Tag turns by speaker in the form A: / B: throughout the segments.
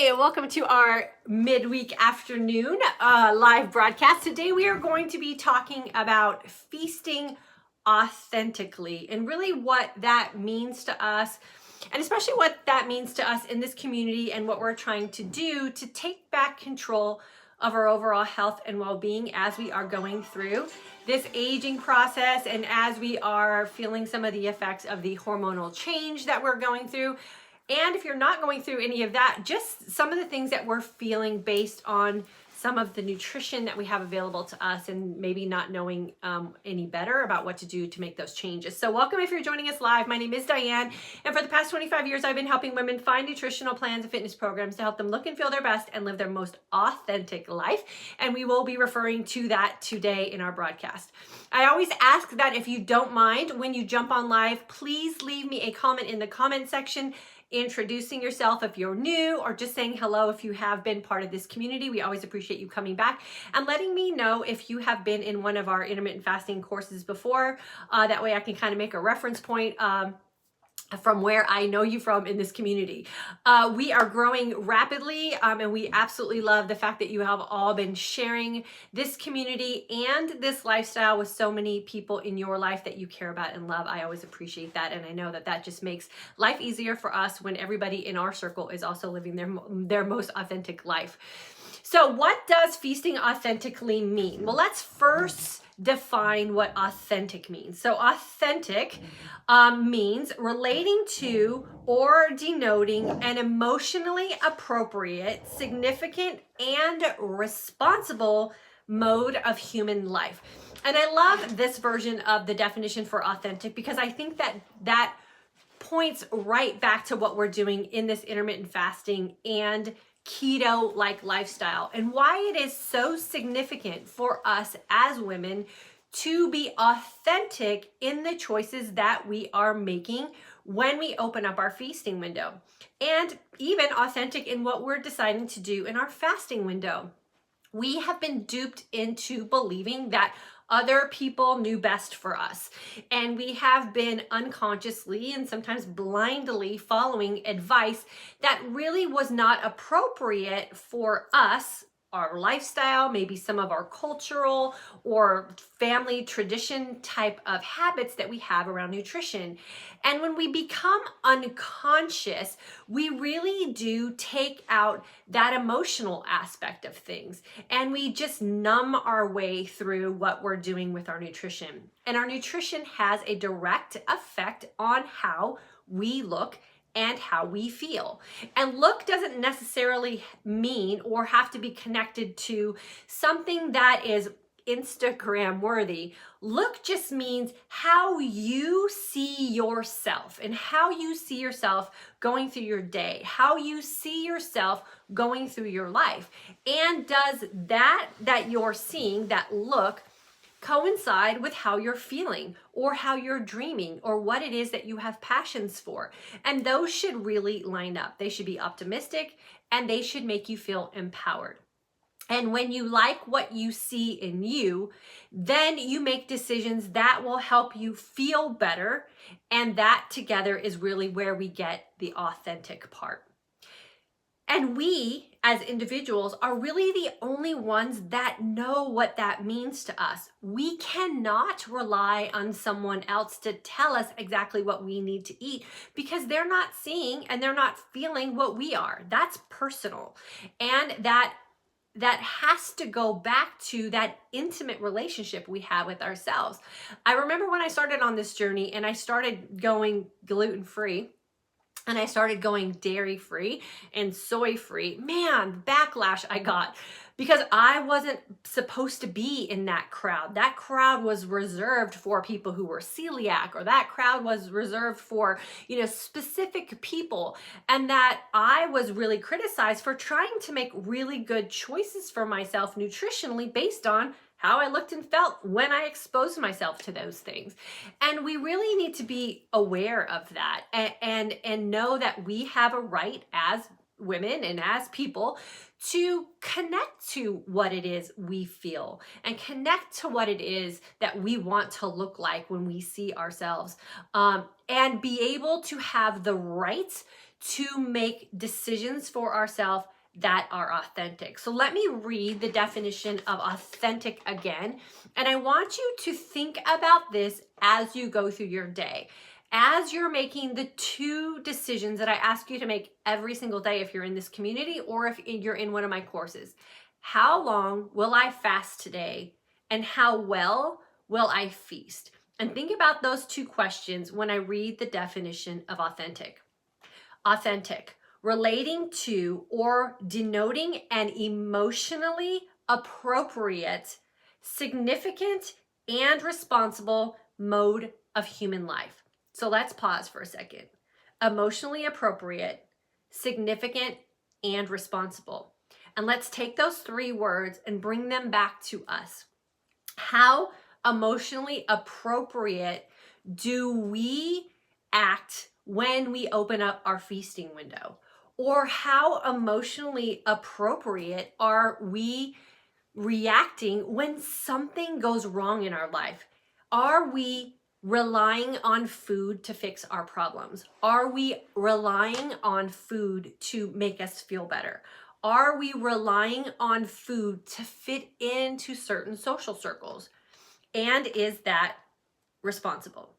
A: Hi, welcome to our midweek afternoon live broadcast. Today we are going to be talking about feasting authentically and really what that means to us, and especially what that means to us in this community and what we're trying to do to take back control of our overall health and well-being as we are going through this aging process and as we are feeling some of the effects of the hormonal change that we're going through. And if you're not going through any of that, just some of the things that we're feeling based on some of the nutrition that we have available to us and maybe not knowing any better about what to do to make those changes. So welcome if you're joining us live. My name is Dy Ann, and for the past 25 years, I've been helping women find nutritional plans and fitness programs to help them look and feel their best and live their most authentic life. And we will be referring to that today in our broadcast. I always ask that if you don't mind, when you jump on live, please leave me a comment in the comment section introducing yourself if you're new, or just saying hello if you have been part of this community. We always appreciate you coming back and letting me know if you have been in one of our intermittent fasting courses before. That way I can kind of make a reference point from where I know you from in this community. We are growing rapidly, and we absolutely love the fact that you have all been sharing this community and this lifestyle with so many people in your life that you care about and love. I always appreciate that, and I know that that just makes life easier for us when everybody in our circle is also living their most authentic life. So what does feasting authentically mean? Well, let's first define what authentic means. So authentic means relating to or denoting an emotionally appropriate, significant, and responsible mode of human life. And I love this version of the definition for authentic because I think that points right back to what we're doing in this intermittent fasting and keto-like lifestyle, and why it is so significant for us as women to be authentic in the choices that we are making when we open up our feasting window, and even authentic in what we're deciding to do in our fasting window. We have been duped into believing that other people knew best for us. And we have been unconsciously and sometimes blindly following advice that really was not appropriate for us, our lifestyle, maybe some of our cultural or family tradition type of habits that we have around nutrition. And when we become unconscious, we really do take out that emotional aspect of things, and we just numb our way through what we're doing with our nutrition. And our nutrition has a direct effect on how we look and how we feel. And look doesn't necessarily mean or have to be connected to something that is Instagram worthy. Look just means how you see yourself and how you see yourself going through your day, how you see yourself going through your life. And does that you're seeing, that look, coincide with how you're feeling or how you're dreaming or what it is that you have passions for? And those should really line up. They should be optimistic and they should make you feel empowered. And when you like what you see in you, then you make decisions that will help you feel better. And that together is really where we get the authentic part. And we, as individuals, are really the only ones that know what that means to us. We cannot rely on someone else to tell us exactly what we need to eat because they're not seeing and they're not feeling what we are. That's personal. And that has to go back to that intimate relationship we have with ourselves. I remember when I started on this journey and I started going gluten-free, and I started going dairy-free and soy-free, man, backlash I got because I wasn't supposed to be in that crowd. That crowd was reserved for people who were celiac, or that crowd was reserved for, specific people. And that I was really criticized for trying to make really good choices for myself nutritionally based on how I looked and felt when I exposed myself to those things. And we really need to be aware of that and know that we have a right as women and as people to connect to what it is we feel and connect to what it is that we want to look like when we see ourselves, and be able to have the right to make decisions for ourselves that are authentic. So let me read the definition of authentic again. And I want you to think about this as you go through your day. As you're making the 2 decisions that I ask you to make every single day if you're in this community or if you're in one of my courses. How long will I fast today? And how well will I feast? And think about those 2 questions when I read the definition of authentic. Authentic, relating to or denoting an emotionally appropriate, significant, and responsible mode of human life. So let's pause for a second. Emotionally appropriate, significant, and responsible. And let's take those 3 words and bring them back to us. How emotionally appropriate do we act when we open up our feasting window? Or how emotionally appropriate are we reacting when something goes wrong in our life? Are we relying on food to fix our problems? Are we relying on food to make us feel better? Are we relying on food to fit into certain social circles? And is that responsible?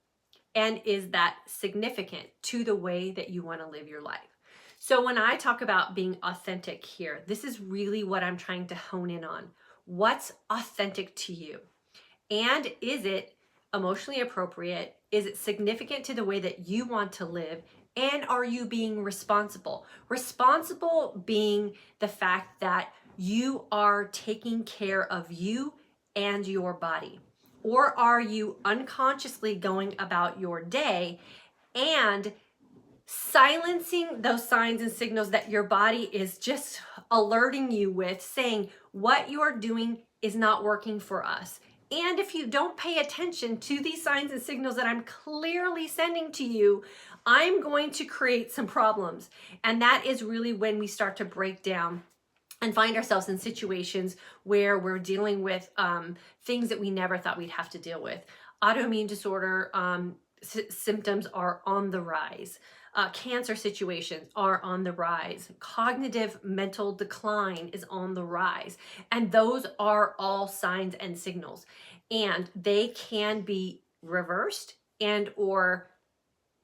A: And is that significant to the way that you want to live your life? So when I talk about being authentic here, this is really what I'm trying to hone in on. What's authentic to you? And is it emotionally appropriate? Is it significant to the way that you want to live? And are you being responsible? Responsible being the fact that you are taking care of you and your body. Or are you unconsciously going about your day and silencing those signs and signals that your body is just alerting you with, saying what you're doing is not working for us? And if you don't pay attention to these signs and signals that I'm clearly sending to you, I'm going to create some problems. And that is really when we start to break down and find ourselves in situations where we're dealing with things that we never thought we'd have to deal with. Autoimmune disorder symptoms are on the rise. Cancer situations are on the rise. Cognitive mental decline is on the rise. And those are all signs and signals. And they can be reversed and or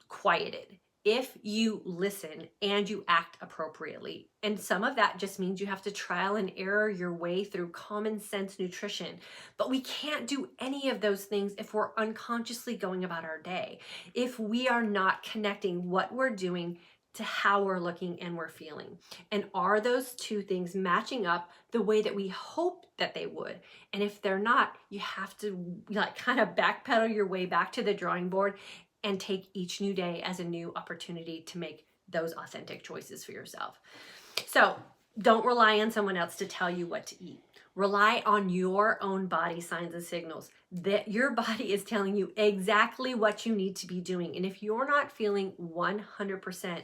A: quieted if you listen and you act appropriately. And some of that just means you have to trial and error your way through common sense nutrition. But we can't do any of those things if we're unconsciously going about our day, if we are not connecting what we're doing to how we're looking and we're feeling. And are those 2 things matching up the way that we hope that they would? And if they're not, you have to kind of backpedal your way back to the drawing board and take each new day as a new opportunity to make those authentic choices for yourself. So don't rely on someone else to tell you what to eat. Rely on your own body signs and signals that your body is telling you exactly what you need to be doing. And if you're not feeling 100%,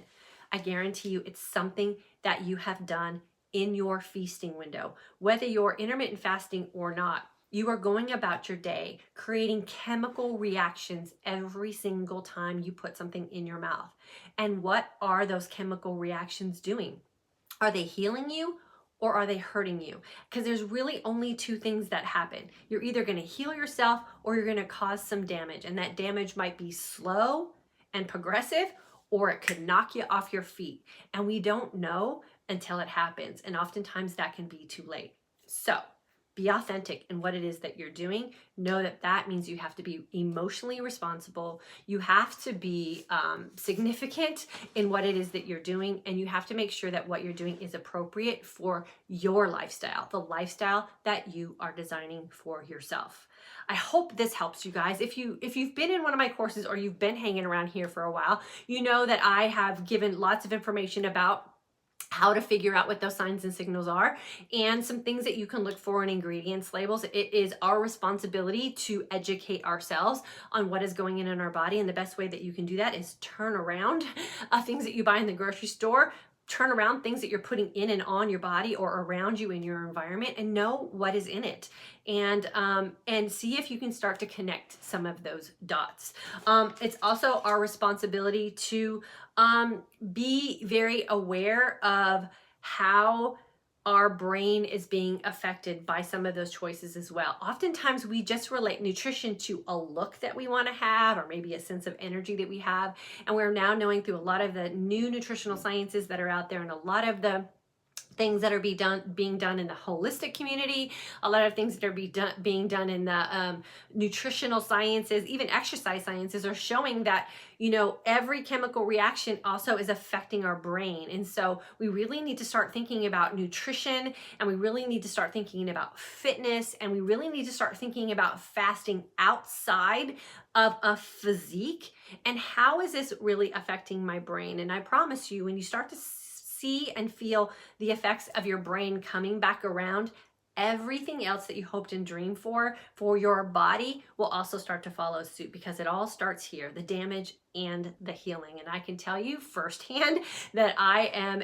A: I guarantee you it's something that you have done in your feasting window. Whether you're intermittent fasting or not, you are going about your day creating chemical reactions every single time you put something in your mouth. And what are those chemical reactions doing? Are they healing you or are they hurting you? Because there's really only 2 things that happen. You're either going to heal yourself or you're going to cause some damage. And that damage might be slow and progressive, or it could knock you off your feet. And we don't know until it happens. And oftentimes that can be too late. So be authentic in what it is that you're doing. Know that that means you have to be emotionally responsible. You have to be significant in what it is that you're doing. And you have to make sure that what you're doing is appropriate for your lifestyle, the lifestyle that you are designing for yourself. I hope this helps you guys. If you've been in one of my courses or you've been hanging around here for a while, you know that I have given lots of information about how to figure out what those signs and signals are and some things that you can look for in ingredients labels. It is our responsibility to educate ourselves on what is going in our body. And the best way that you can do that is turn around things that you buy in the grocery store, turn around things that you're putting in and on your body or around you in your environment, and know what is in it, and see if you can start to connect some of those dots. It's also our responsibility to be very aware of how our brain is being affected by some of those choices as well. Oftentimes we just relate nutrition to a look that we want to have, or maybe a sense of energy that we have. And we're now knowing through a lot of the new nutritional sciences that are out there, and a lot of the things that are being done in the holistic community, a lot of things that are being done in the nutritional sciences, even exercise sciences, are showing that, you know, every chemical reaction also is affecting our brain. And so we really need to start thinking about nutrition, and we really need to start thinking about fitness, and we really need to start thinking about fasting outside of a physique, and how is this really affecting my brain. And I promise you, when you start to see and feel the effects of your brain coming back around, everything else that you hoped and dreamed for your body will also start to follow suit, because it all starts here, the damage and the healing. And I can tell you firsthand that I am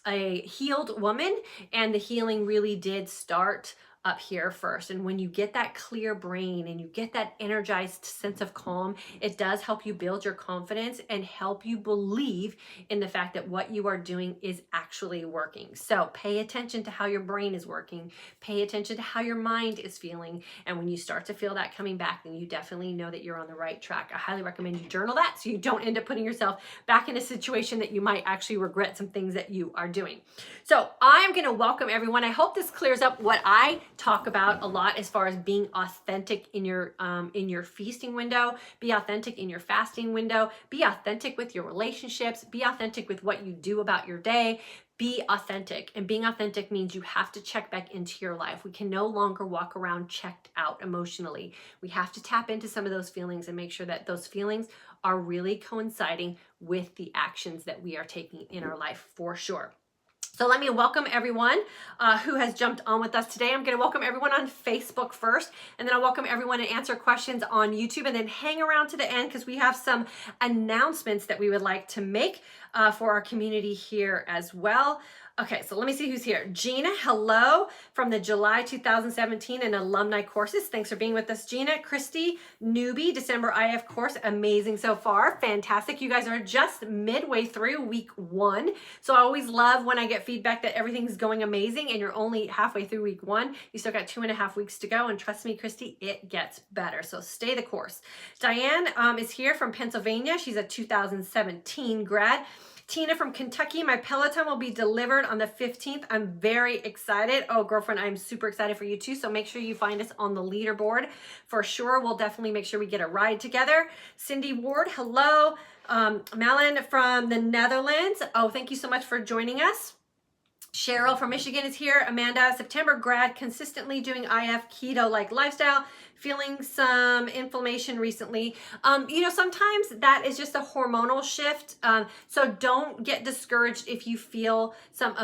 A: a healed woman, and the healing really did start up here first. And when you get that clear brain and you get that energized sense of calm, it does help you build your confidence and help you believe in the fact that what you are doing is actually working. So pay attention to how your brain is working, pay attention to how your mind is feeling. And when you start to feel that coming back, then you definitely know that you're on the right track. I highly recommend you journal that, so you don't end up putting yourself back in a situation that you might actually regret some things that you are doing. So I'm going to welcome everyone. I hope this clears up what I talk about a lot as far as being authentic in your feasting window, be authentic in your fasting window, be authentic with your relationships, be authentic with what you do about your day. Be authentic. And being authentic means you have to check back into your life. We can no longer walk around checked out emotionally. We have to tap into some of those feelings and make sure that those feelings are really coinciding with the actions that we are taking in our life, for sure. So let me welcome everyone who has jumped on with us today. I'm going to welcome everyone on Facebook first, and then I'll welcome everyone and answer questions on YouTube, and then hang around to the end because we have some announcements that we would like to make for our community here as well. Okay, so let me see who's here. Gina, hello, from the July 2017 and alumni courses. Thanks for being with us, Gina. Christy, newbie, December IF course. Amazing so far. Fantastic. You guys are just midway through week 1. So I always love when I get feedback that everything's going amazing and you're only halfway through week 1. You still got 2.5 weeks to go. And trust me, Christy, it gets better. So stay the course. Diane is here from Pennsylvania. She's a 2017 grad. Tina from Kentucky, my Peloton will be delivered on the 15th. I'm very excited. Oh, girlfriend, I'm super excited for you too. So make sure you find us on the leaderboard for sure. We'll definitely make sure we get a ride together. Cindy Ward, hello. Malin from the Netherlands. Oh, thank you so much for joining us. Cheryl from Michigan is here. Amanda, September grad, consistently doing IF keto-like lifestyle, feeling some inflammation recently. You know, sometimes that is just a hormonal shift. So don't get discouraged if you feel some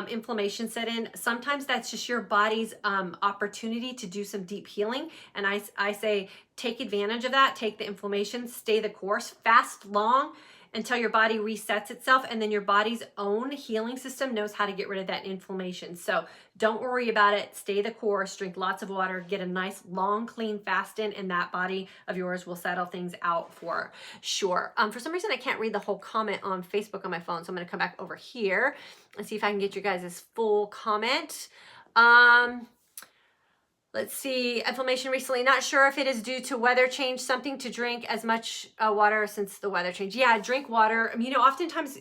A: inflammation set in. Sometimes that's just your body's opportunity to do some deep healing. And I say, take advantage of that. Take the inflammation, stay the course, fast long until your body resets itself, and then your body's own healing system knows how to get rid of that inflammation. So don't worry about it. Stay the course, drink lots of water, get a nice long clean fast in, and that body of yours will settle things out for sure. For some reason I can't read the whole comment on Facebook on my phone, so I'm going to come back over here and see if I can get you guys' full comment. Let's see, inflammation recently. Not sure if it is due to weather change, something to drink as much water since the weather change. Yeah, drink water. You know, oftentimes,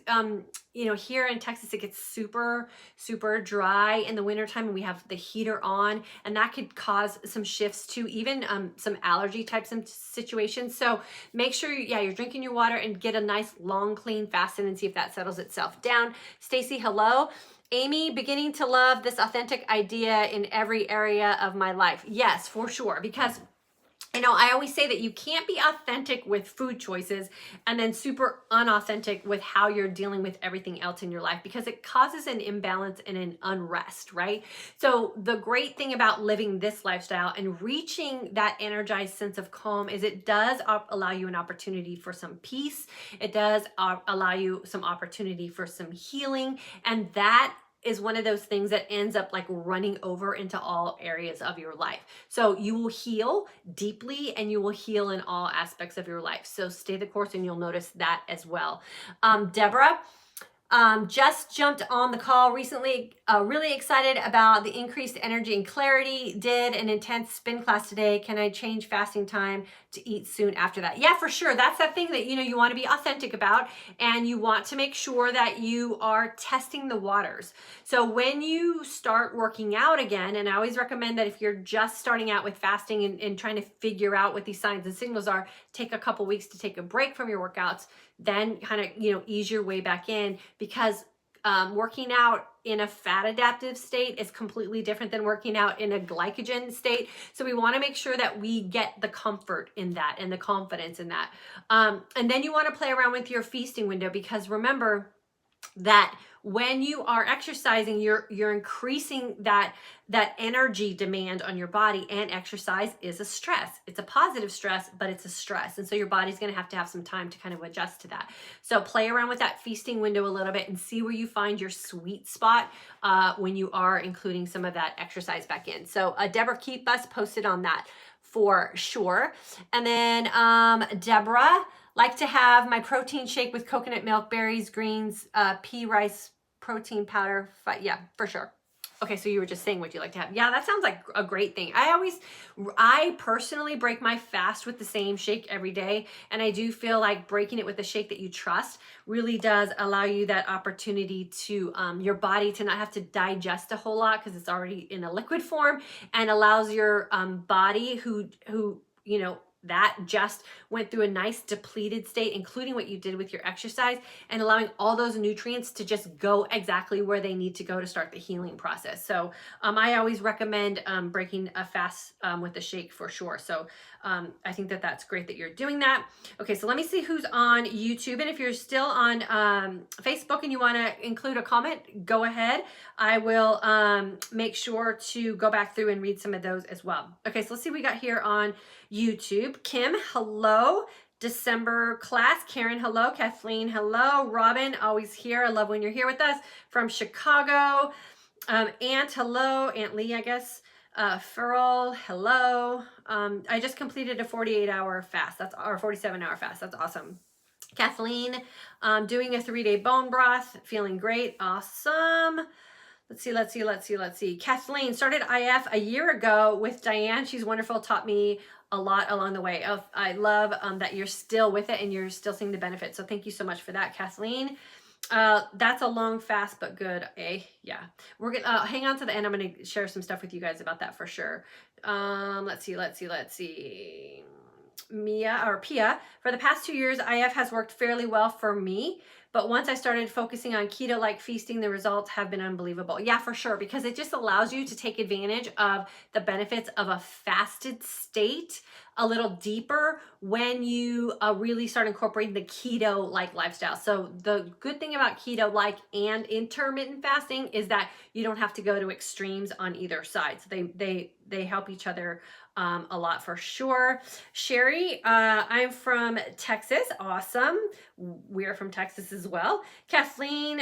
A: you know, here in Texas, it gets super, super dry in the wintertime and we have the heater on, and that could cause some shifts to even some allergy types of situations. So make sure, you're drinking your water and get a nice long, clean fast in and see if that settles itself down. Stacy, hello. Amy, beginning to love this authentic idea in every area of my life. Yes, for sure. Because, you know, I always say that you can't be authentic with food choices and then super unauthentic with how you're dealing with everything else in your life, because it causes an imbalance and an unrest, right? So the great thing about living this lifestyle and reaching that energized sense of calm is it does allow you an opportunity for some peace. It does allow you some opportunity for some healing, and that is one of those things that ends up like running over into all areas of your life. So you will heal deeply and you will heal in all aspects of your life. So stay the course and you'll notice that as well. Deborah, just jumped on the call recently, really excited about the increased energy and clarity. Did an intense spin class today. Can I change fasting time to eat soon after that? Yeah, for sure. That's that thing that, you want to be authentic about, and you want to make sure that you are testing the waters. So when you start working out again, and I always recommend that if you're just starting out with fasting and trying to figure out what these signs and signals are, take a couple weeks to take a break from your workouts, then kind of, ease your way back in, because working out in a fat adaptive state is completely different than working out in a glycogen state. So we want to make sure that we get the comfort in that and the confidence in that. And then you want to play around with your feasting window, because remember that when you are exercising, you're increasing that energy demand on your body, and exercise is a stress. It's a positive stress, but it's a stress. And so your body's going to have some time to kind of adjust to that. So play around with that feasting window a little bit and see where you find your sweet spot when you are including some of that exercise back in. So Deborah, keep us posted on that for sure. And then Deborah, like to have my protein shake with coconut milk, berries, greens, pea rice, protein powder. Yeah, for sure. Okay, so you were just saying what you like to have. Yeah, that sounds like a great thing. I personally break my fast with the same shake every day. And I do feel like breaking it with a shake that you trust really does allow you that opportunity to, your body to not have to digest a whole lot, because it's already in a liquid form, and allows your body who that just went through a nice depleted state, including what you did with your exercise, and allowing all those nutrients to just go exactly where they need to go to start the healing process. So I always recommend breaking a fast with a shake for sure. So I think that that's great that you're doing that. Okay, so let me see who's on YouTube. And if you're still on Facebook and you want to include a comment, go ahead. I will make sure to go back through and read some of those as well. Okay, so let's see what we got here on YouTube. Kim, hello. December class. Karen, hello. Kathleen, hello. Robin, always here. I love when you're here with us. From Chicago. Aunt, hello. Aunt Lee, I guess. Furl, hello. I just completed a 48-hour fast. Or 47-hour fast. That's awesome. Kathleen, doing a 3-day bone broth. Feeling great. Awesome. Let's see. Kathleen started IF a year ago with Dy Ann. She's wonderful. Taught me a lot along the way. I love that you're still with it and you're still seeing the benefits. So thank you so much for that, Kathleen. That's a long fast, but good. Yeah. We're gonna hang on to the end. I'm gonna share some stuff with you guys about that for sure. Let's see. Pia, for the past 2 years, IF has worked fairly well for me. But once I started focusing on keto-like feasting, the results have been unbelievable. Yeah, for sure, because it just allows you to take advantage of the benefits of a fasted state a little deeper when you really start incorporating the keto-like lifestyle. So the good thing about keto-like and intermittent fasting is that you don't have to go to extremes on either side. So they help each other a lot for sure. Sherry, I'm from Texas. Awesome. We're from Texas as well. Kathleen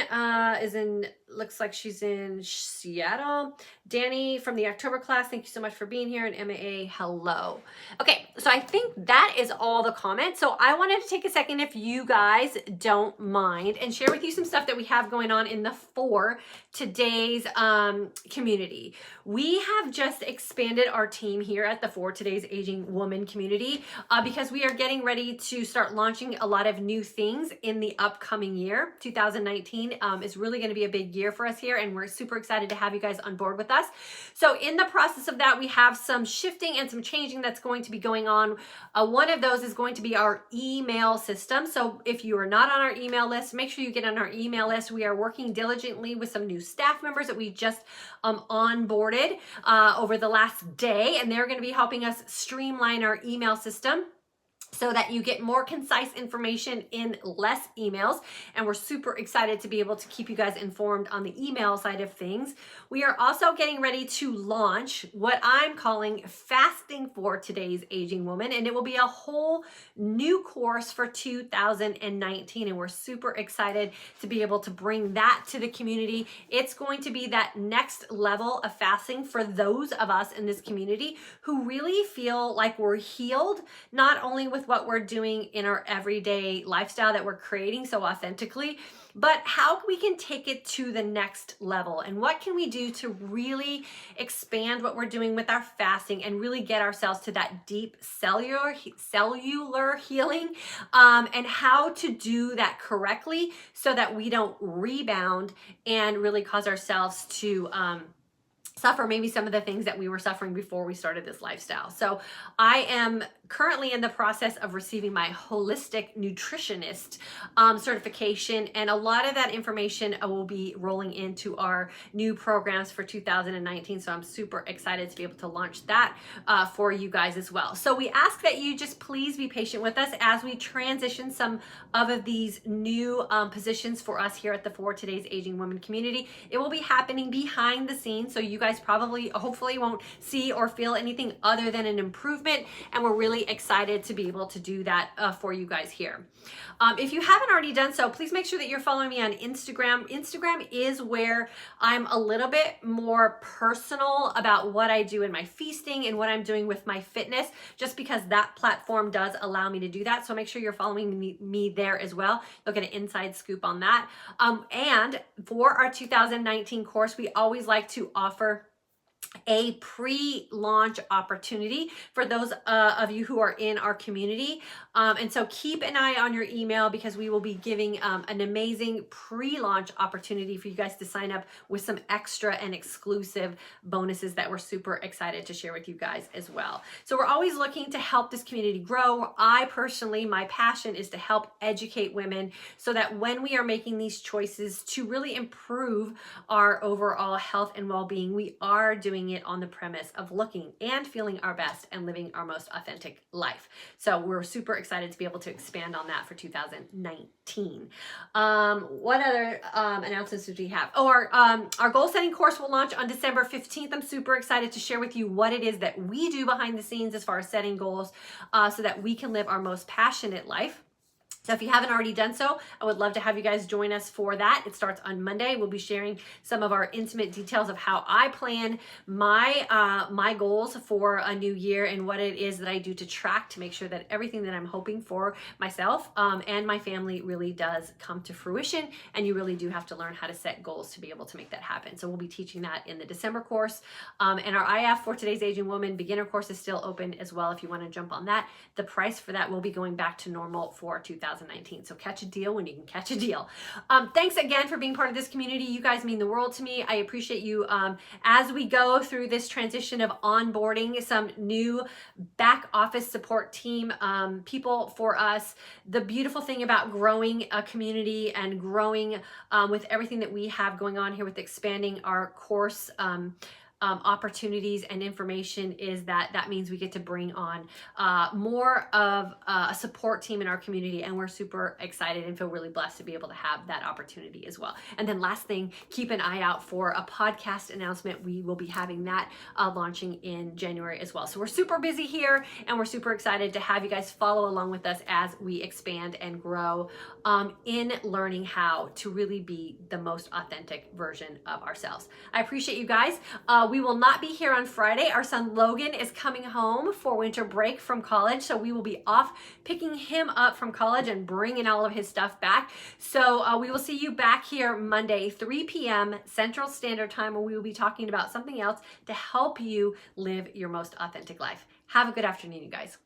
A: looks like she's in Seattle. Danny from the October class, thank you so much for being here. And MAA, hello. Okay, so I think that is all the comments. So I wanted to take a second, if you guys don't mind, and share with you some stuff that we have going on in the For Today's community. We have just expanded our team here at the For Today's Aging Woman community because we are getting ready to start launching a lot of new things in the upcoming year. 2019 is really going to be a big year for us here, and we're super excited to have you guys on board with us. So in the process of that, we have some shifting and some changing that's going to be going on. One of those is going to be our email system. So if you are not on our email list, make sure you get on our email list. We are working diligently with some new staff members that we just onboarded over the last day, and they're going to be helping us streamline our email system. so that you get more concise information in less emails. And we're super excited to be able to keep you guys informed on the email side of things. We are also getting ready to launch what I'm calling Fasting for Today's Aging Woman, and it will be a whole new course for 2019, and we're super excited to be able to bring that to the community. It's going to be that next level of fasting for those of us in this community who really feel like we're healed, not only with what we're doing in our everyday lifestyle that we're creating so authentically, but how we can take it to the next level, and what can we do to really expand what we're doing with our fasting and really get ourselves to that deep cellular healing, and how to do that correctly so that we don't rebound and really cause ourselves to suffer maybe some of the things that we were suffering before we started this lifestyle. So I am currently in the process of receiving my holistic nutritionist certification, and a lot of that information will be rolling into our new programs for 2019. So I'm super excited to be able to launch that for you guys as well. So we ask that you just please be patient with us as we transition some of these new positions for us here at the For Today's Aging Woman community. It will be happening behind the scenes, so you guys probably, hopefully, won't see or feel anything other than an improvement, and we're really excited to be able to do that for you guys here. If you haven't already done so, please make sure that you're following me on Instagram. Instagram is where I'm a little bit more personal about what I do in my feasting and what I'm doing with my fitness, just because that platform does allow me to do that. So make sure you're following me there as well. You'll get an inside scoop on that. And for our 2019 course, we always like to offer a pre-launch opportunity for those of you who are in our community. And so keep an eye on your email, because we will be giving an amazing pre-launch opportunity for you guys to sign up with some extra and exclusive bonuses that we're super excited to share with you guys as well. So we're always looking to help this community grow. I personally, my passion is to help educate women so that when we are making these choices to really improve our overall health and well-being, we are doing it on the premise of looking and feeling our best and living our most authentic life. So we're super excited to be able to expand on that for 2019. What other announcements do we have? Oh, our goal setting course will launch on December 15th. I'm super excited to share with you what it is that we do behind the scenes as far as setting goals so that we can live our most passionate life. So if you haven't already done so, I would love to have you guys join us for that. It starts on Monday. We'll be sharing some of our intimate details of how I plan my goals for a new year and what it is that I do to track to make sure that everything that I'm hoping for myself and my family really does come to fruition. And you really do have to learn how to set goals to be able to make that happen. So we'll be teaching that in the December course. And our IF for Today's Aging Woman beginner course is still open as well if you want to jump on that. The price for that will be going back to normal for 2019. So catch a deal when you can catch a deal. Thanks again for being part of this community. You guys mean the world to me. I appreciate you as we go through this transition of onboarding some new back office support team people for us. The beautiful thing about growing a community and growing with everything that we have going on here with expanding our course opportunities and information is that means we get to bring on more of a support team in our community, and we're super excited and feel really blessed to be able to have that opportunity as well. And then last thing, keep an eye out for a podcast announcement. We will be having that launching in January as well. So we're super busy here, and we're super excited to have you guys follow along with us as we expand and grow in learning how to really be the most authentic version of ourselves. I appreciate you guys. We will not be here on Friday. Our son Logan is coming home for winter break from college, so we will be off picking him up from college and bringing all of his stuff back. So we will see you back here Monday, 3 p.m. Central Standard Time, where we will be talking about something else to help you live your most authentic life. Have a good afternoon, you guys.